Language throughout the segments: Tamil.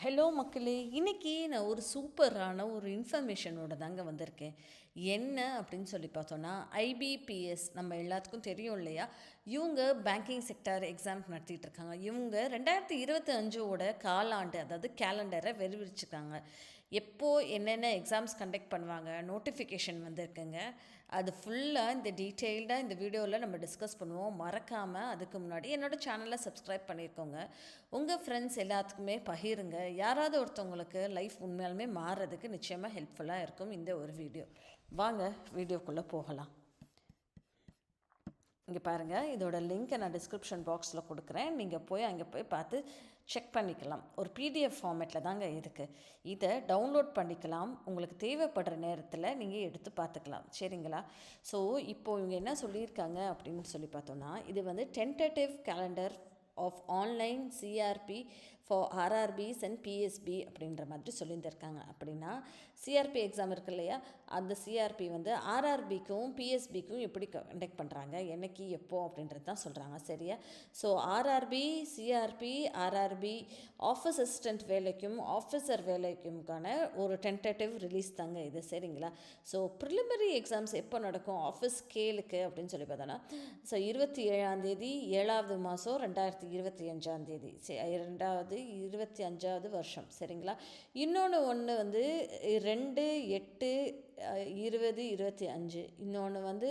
ஹலோ மக்களே, இன்னைக்கு நான் ஒரு சூப்பரான ஒரு இன்ஃபர்மேஷனோட தாங்க வந்திருக்கேன். என்ன அப்படின்னு சொல்லி பார்த்தோன்னா, ஐபிபிஎஸ் நம்ம எல்லாத்துக்கும் தெரியும் இல்லையா? இவங்க பேங்கிங் செக்டார் எக்ஸாம் நடத்திட்டு இருக்காங்க. இவங்க 2025ஓட காலாண்டு, அதாவது கேலண்டரை வெளிவிச்சிருக்காங்க. எப்போ என்னென்ன எக்ஸாம்ஸ் கண்டக்ட் பண்ணுவாங்க, நோட்டிஃபிகேஷன் வந்திருக்குங்க. அது ஃபுல்லாக இந்த டீட்டெயில்டாக இந்த வீடியோவில் நம்ம டிஸ்கஸ் பண்ணுவோம். மறக்காமல் அதுக்கு முன்னாடி என்னோடய சேனலை சப்ஸ்கிரைப் பண்ணியிருக்கோங்க. உங்கள் ஃப்ரெண்ட்ஸ் எல்லாத்துக்குமே பகிருங்க. யாராவது ஒருத்தவங்களுக்கு லைஃப் உண்மையாலுமே மாறுறதுக்கு நிச்சயமாக ஹெல்ப்ஃபுல்லாக இருக்கும் இந்த ஒரு வீடியோ. வாங்க வீடியோக்குள்ளே போகலாம். இங்கே பாருங்கள், இதோட லிங்க்கை நான் டிஸ்கிரிப்ஷன் பாக்ஸில் கொடுக்குறேன். நீங்கள் அங்கே போய் பார்த்து செக் பண்ணிக்கலாம். ஒரு பிடிஎஃப் ஃபார்மேட்டில் தாங்க இருக்குது. இதை டவுன்லோட் பண்ணிக்கலாம். உங்களுக்கு தேவைப்படுற நேரத்தில் நீங்கள் எடுத்து பார்த்துக்கலாம். சரிங்களா? ஸோ இப்போது இவங்க என்ன சொல்லியிருக்காங்க அப்படின்னு சொல்லி பார்த்தோன்னா, இது வந்து tentative calendar of online CRP for RRBs and PSB அப்படின்ற மாதிரி சொல்லியிருந்திருக்காங்க. அப்படின்னா சிஆர்பி எக்ஸாம் இருக்கு இல்லையா, அந்த சிஆர்பி வந்து ஆர்ஆர்பிக்கும் பிஎஸ்பிக்கும் எப்படி கண்டக்ட் பண்ணுறாங்க, என்னைக்கு எப்போ அப்படின்றது தான் சொல்கிறாங்க. சரியா? So RRB, CRP, RRB office assistant வேலைக்கும் ஆஃபீஸர் வேலைக்கும்கான ஒரு டென்டேட்டிவ் ரிலீஸ் தாங்க இது. சரிங்களா? ஸோ ப்ரிலிமினரி எக்ஸாம்ஸ் எப்போ நடக்கும் ஆஃபீஸ் ஸ்கேலுக்கு அப்படின்னு சொல்லி பார்த்தோன்னா, ஸோ 27ஆம் தேதி 7வது மாதம் 2025 2025 வருஷம். சரிங்களா? இன்னொன்று வந்து 2/8/2025, இன்னொன்று வந்து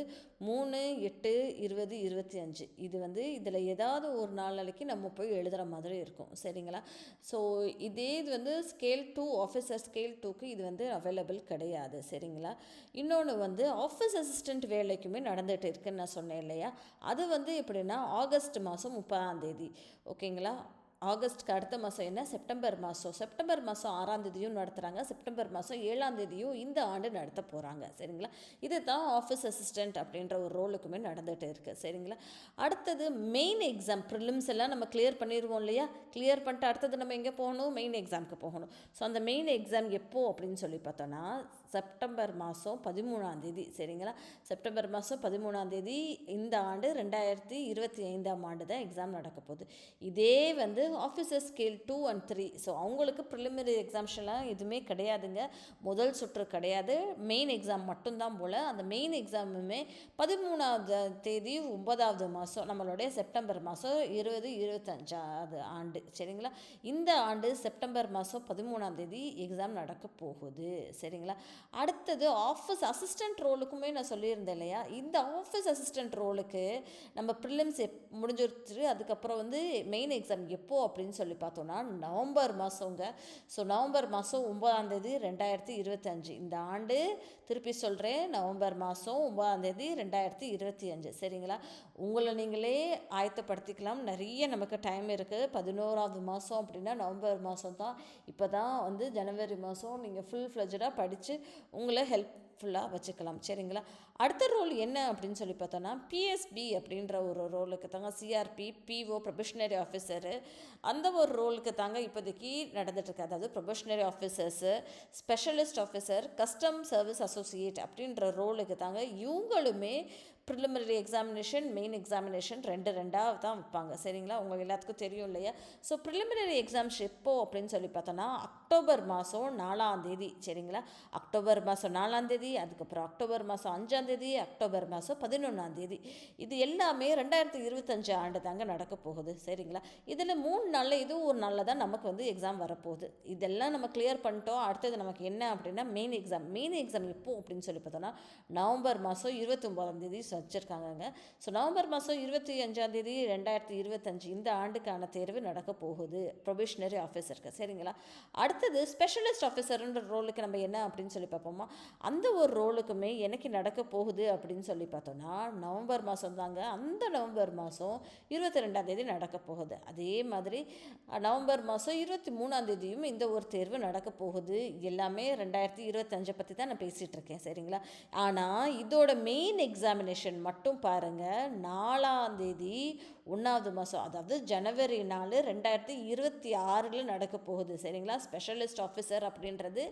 3/8/2025. இது வந்து இதில் ஏதாவது ஒரு நாளைக்கு நம்ம போய் எழுதுகிற மாதிரி இருக்கும். சரிங்களா? ஸோ இது வந்து ஸ்கேல் 2, ஆஃபீஸர் ஸ்கேல் 2க்கு இது வந்து அவைலபிள் கிடையாது. சரிங்களா? இன்னொன்று வந்து ஆஃபீஸ் அசிஸ்டண்ட் வேலைக்குமே நடந்துகிட்டு இருக்குன்னு நான் சொன்னேன் இல்லையா, அது வந்து எப்படின்னா ஆகஸ்ட் மாதம் 30ஆம் தேதி. ஓகேங்களா? ஆகஸ்ட்க்கு அடுத்த மாதம் என்ன, செப்டம்பர் மாதம் 6ஆம் தேதியும் நடத்துகிறாங்க. செப்டம்பர் மாதம் 7ஆம் தேதியும் இந்த ஆண்டு நடத்த போகிறாங்க. சரிங்களா? இது தான் ஆஃபீஸ் அசிஸ்டண்ட் அப்படின்ற ஒரு ரோலுக்குமே நடந்துகிட்டு இருக்குது. சரிங்களா? அடுத்தது மெயின் எக்ஸாம், ப்ரிலிம்ஸ் எல்லாம் நம்ம கிளியர் பண்ணிடுவோம் இல்லையா, கிளியர் பண்ணிட்டு அடுத்தது நம்ம எங்கே போகணும், மெயின் எக்ஸாமுக்கு போகணும். ஸோ அந்த மெயின் எக்ஸாம் எப்போ அப்படின்னு சொல்லி பார்த்தோன்னா, செப்டம்பர் மாதம் 13ஆம் தேதி. சரிங்களா? செப்டம்பர் மாதம் 13ஆம் தேதி இந்த ஆண்டு 2025ஆம் ஆண்டு தான் எக்ஸாம் நடக்க போகுது. இதே வந்து ஆஃபீஸர் ஸ்கேல் 2 and 3. ஸோ அவங்களுக்கு ப்ரிலிமினரி எக்ஸாம்ஷன்லாம் எதுவுமே கிடையாதுங்க. முதல் சுற்று கிடையாது, மெயின் எக்ஸாம் மட்டும்தான் போல். அந்த மெயின் எக்ஸாமுமே 13ஆம் தேதி 9வது மாதம், நம்மளுடைய செப்டம்பர் மாதம் 2025 ஆண்டு. சரிங்களா? இந்த ஆண்டு செப்டம்பர் மாதம் 13ஆம் தேதி எக்ஸாம் நடக்க போகுது. சரிங்களா? அடுத்தது ஆஃபீஸ் அசிஸ்டண்ட் ரோலுக்குமே நான் சொல்லியிருந்தேன் இல்லையா, இந்த ஆஃபீஸ் அசிஸ்டண்ட் ரோலுக்கு நம்ம ப்ரிலிம்ஸ் முடிஞ்சிருச்சு. அதுக்கப்புறம் வந்து மெயின் எக்ஸாம் எப்போ அப்படின்னு சொல்லி பார்த்தோன்னா நவம்பர் மாதங்க. ஸோ நவம்பர் மாதம் 9ஆம் தேதி 2025. இந்த ஆண்டு திருப்பி சொல்கிறேன், நவம்பர் மாதம் 9ஆம் தேதி 2025. சரிங்களா? உங்களை நீங்களே ஆயத்தப்படுத்திக்கலாம். நிறைய நமக்கு டைம் இருக்குது. 11வது மாதம் அப்படின்னா நவம்பர் மாதம் தான். இப்போ தான் வந்து ஜனவரி மாதம் நீங்கள் ஃபுல் ஃப்ளெஜ்டாக படித்து உங்களை ஹெல்ப்ஃபுல்லாக வச்சுக்கலாம். சரிங்களா? அடுத்த ரோல் என்ன அப்படின்னு சொல்லி பார்த்தோன்னா, பிஎஸ்பி அப்படின்ற ஒரு ரோலுக்கு தாங்க, சிஆர்பி பிஓ ப்ரொபேஷனரி ஆஃபீஸரு, அந்த ஒரு ரோலுக்கு தாங்க இப்போதைக்கு நடந்துகிட்ருக்கு. அதாவது probationary officers, specialist officer, custom service associate அப்படின்ற ரோலுக்கு தாங்க இவங்களுமே ப்ரிலிமினரி எக்ஸாமினேஷன், மெயின் எக்ஸாமினேஷன் ரெண்டாக தான் வைப்பாங்க. சரிங்களா? உங்களுக்கு எல்லாத்துக்கும் தெரியும் இல்லையா? ஸோ ப்ரிலிமினரி எக்ஸாம்ஸ் எப்போ அப்படின்னு சொல்லி பார்த்தோன்னா அக்டோபர் மாதம் 4ஆம் தேதி. சரிங்களா? அக்டோபர் மாதம் 4ஆம் தேதி, அதுக்கப்புறம் அக்டோபர் மாதம் 5ஆம் தேதி, அக்டோபர் மாதம் 11ஆம் தேதி. இது எல்லாமே 2025 ஆண்டு தாங்க நடக்க போகுது. சரிங்களா? இதில் 3 நாளில் இதுவும் ஒரு நாளில் தான் நமக்கு வந்து எக்ஸாம் வரப்போகுது. இதெல்லாம் நம்ம கிளியர் பண்ணிட்டோம். அடுத்தது நமக்கு என்ன அப்படின்னா மெயின் எக்ஸாம். மெயின் எக்ஸாம் எப்போ அப்படின்னு சொல்லி பார்த்தோன்னா நவம்பர் மாதம் 29ஆம் தேதி வச்சுருக்காங்கங்க. ஸோ நவம்பர் மாதம் 25ஆம் தேதி 2025 இந்த ஆண்டுக்கான தேர்வு நடக்க போகுது ப்ரொபேஷனரி ஆஃபீஸருக்கு. சரிங்களா? அடுத்தது ஸ்பெஷலிஸ்ட் ஆஃபீஸர்ன்ற ரோலுக்கு நம்ம என்ன அப்படின்னு சொல்லி பார்ப்போமா, அந்த ஒரு ரோலுக்குமே எனக்கு நடக்க போகுது அப்படின்னு சொல்லி பார்த்தோன்னா நவம்பர் மாதம் தாங்க. அந்த நவம்பர் மாதம் 22ஆம் தேதி நடக்க போகுது. அதே மாதிரி நவம்பர் மாதம் 23ஆம் தேதியும் இந்த ஒரு தேர்வு நடக்க போகுது. எல்லாமே 2025 பற்றி தான் நான் பேசிகிட்டு இருக்கேன். சரிங்களா? ஆனால் இதோட மெயின் எக்ஸாமினேஷன் மட்டும் பாருங்கள், 4ஆம் தேதி 1வது மாதம், அதாவது ஜனவரி 4 2026 நடக்க போகுது. சரிங்களா? ஸ்பெஷலிஸ்ட் ஆஃபீஸர் அப்படின்றது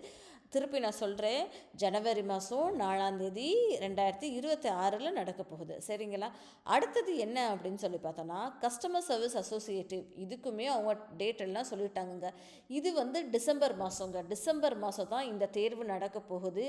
திருப்பி நான் சொல்கிறேன், ஜனவரி மாதம் 4ஆம் தேதி 2026 நடக்க போகுது. சரிங்களா? அடுத்தது என்ன அப்படின்னு சொல்லி பார்த்தோன்னா, கஸ்டமர் சர்வீஸ் அசோசியேட்டிவ், இதுக்குமே அவங்க டேட் எல்லாம் சொல்லிட்டாங்கங்க. இது வந்து டிசம்பர் மாதங்க. டிசம்பர் மாதம் தான் இந்த தேர்வு நடக்க போகுது.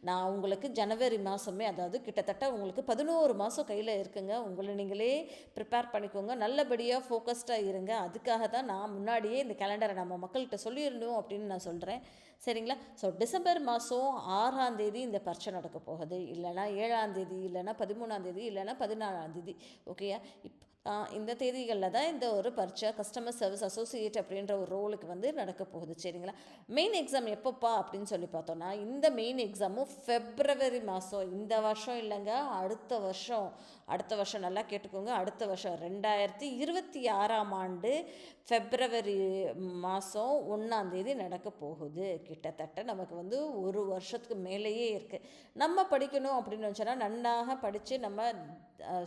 நான் உங்களுக்கு ஜனவரி மாதமே, அதாவது கிட்டத்தட்ட உங்களுக்கு 11 மாதம் கையில் இருக்குங்க. உங்களை நீங்களே ப்ரிப்பேர் பண்ணிக்கோங்க, நல்லபடியாக ஃபோக்கஸ்டாக இருங்க. அதுக்காக தான் நான் முன்னாடியே இந்த கேலண்டரை நம்ம மக்கள்கிட்ட சொல்லிடணும் அப்படின்னு நான் சொல்கிறேன். சரிங்களா? ஸோ டிசம்பர் மாதம் 6ஆம் தேதி இந்த பரீட்சை நடக்க போகுது, இல்லைனா 7ஆம் தேதி, இல்லைனா 13ஆம் தேதி, இல்லைனா 14ஆம் தேதி. ஓகேயா? இந்த தேதிகளில் தான் இந்த ஒரு பரீட்சை கஸ்டமர் சர்வீஸ் அசோசியேட் அப்படின்ற ஒரு ரோலுக்கு வந்து நடக்க போகுது. சரிங்களா? மெயின் எக்ஸாம் எப்போப்பா அப்படின்னு சொல்லி பார்த்தோன்னா, இந்த மெயின் எக்ஸாமும் ஃபெப்ரவரி மாதம், இந்த வருஷம் இல்லைங்க, அடுத்த வருஷம் நல்லா கேட்டுக்கோங்க, அடுத்த வருஷம் 2026ஆம் ஆண்டு ஃபெப்ரவரி மாதம் 1ஆம் தேதி நடக்க போகுது. கிட்டத்தட்ட நமக்கு வந்து ஒரு வருஷத்துக்கு மேலேயே இருக்குது. நம்ம படிக்கணும் அப்படின்னு வச்சோன்னா நன்னாக படித்து நம்ம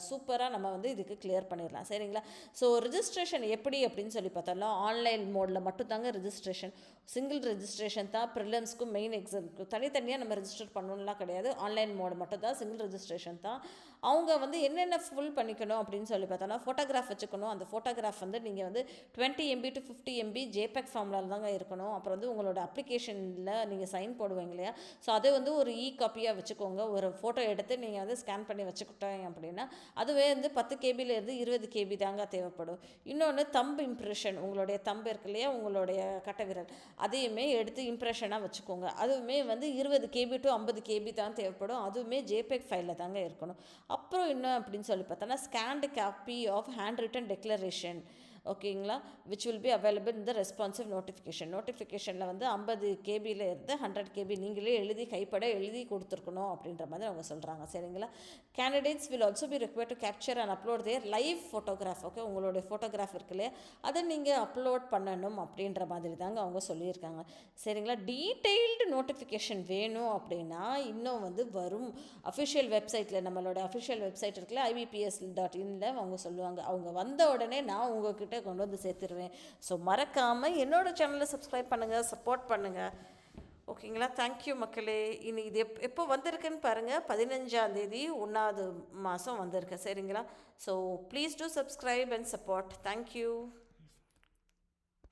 சூப்பராக நம்ம வந்து இதுக்கு கிளியர் பண்ணிடலாம். சரிங்களா? ஸோ ரிஜிஸ்ட்ரேஷன் எப்படி அப்படின்னு சொல்லி பார்த்தோம்னா, ஆன்லைன் மோடில் மட்டும்தாங்க ரிஜிஸ்ட்ரேஷன். சிங்கிள் ரெஜிஸ்ட்ரேஷன் தான் ப்ரிலிம்ஸ்க்கும் மெயின் எக்ஸாமுக்கும். தனித்தனியாக நம்ம ரிஜிஸ்டர் பண்ணணும்லாம் கிடையாது. ஆன்லைன் மோடு மட்டும் தான், சிங்கிள் ரெஜிஸ்ட்ரேஷன் தான். அவங்க வந்து என்னென்ன ஃபுல் பண்ணிக்கணும் அப்படின்னு சொல்லி பார்த்தோன்னா, ஃபோட்டோகிராஃப் வச்சுக்கணும். அந்த ஃபோட்டோகிராஃப் வந்து நீங்கள் வந்து 20 MB to 50 MB ஜேபெக் ஃபார்மில் தாங்க இருக்கணும். அப்புறம் வந்து உங்களோட அப்ளிகேஷனில் நீங்கள் சைன் போடுவீங்க இல்லையா, ஸோ அதை வந்து ஒரு காப்பியாக வச்சுக்கோங்க. ஒரு ஃபோட்டோ எடுத்து நீங்கள் வந்து ஸ்கேன் பண்ணி வச்சுக்கிட்டோம் அப்படின்னா அதுவே வந்து 10 KBலேருந்து 20 KB தாங்க தேவைப்படும். இன்னொன்று தம்பு இம்ப்ரெஷன், உங்களுடைய தம்பு இருக்கு இல்லையா, உங்களுடைய கட்டை விரல், அதையுமே எடுத்து இம்ப்ரெஷனாக வச்சுக்கோங்க. அதுவுமே வந்து 20 KB to 50 KB தான் தேவைப்படும். அதுவுமே ஜேபெக் ஃபைலில் தாங்க இருக்கணும். அப்புறம் என்ன அப்படின்னு சொல்லி பார்த்தோன்னா, scanned copy of handwritten declaration, ஓகேங்களா, விச் வில் பி அவைலபிள் இந்த ரெஸ்பான்சிவ் நோட்டிஃபிகேஷனில் வந்து 50 KBயில் இருந்து 100 KB நீங்களே எழுதி கைப்பட எழுதி கொடுத்துருக்கணும் அப்படின்ற மாதிரி அவங்க சொல்கிறாங்க. சரிங்களா? Candidates will also be required to capture and upload their live photograph. Okay, உங்களுடைய ஃபோட்டோகிராஃப் இருக்கு இல்லையா, அதை நீங்கள் அப்லோட் பண்ணணும் அப்படின்ற மாதிரி தாங்க அவங்க சொல்லியிருக்காங்க. சரிங்களா? டீட்டெயில்டு நோட்டிஃபிகேஷன் வேணும் அப்படின்னா இன்னும் வந்து வரும் அஃபிஷியல் வெப்சைட்டில், நம்மளோட அஃபிஷியல் வெப்சைட் இருக்குல்ல, IBPS.inல அவங்க சொல்லுவாங்க. அவங்க வந்த உடனே நான் உங்ககிட்ட கொண்டு வந்து சேர்த்துருவேன். ஸோ மறக்காமல் என்னோடய சேனலை சப்ஸ்கிரைப் பண்ணுங்கள், சப்போர்ட் பண்ணுங்கள். ஓகேங்களா? தேங்க்யூ மக்களே. இனி இது எப்போ வந்திருக்குன்னு பாருங்கள், 15ஆம் தேதி 1வது மாதம் வந்திருக்கு. சரிங்களா? So please do subscribe and support. Thank you.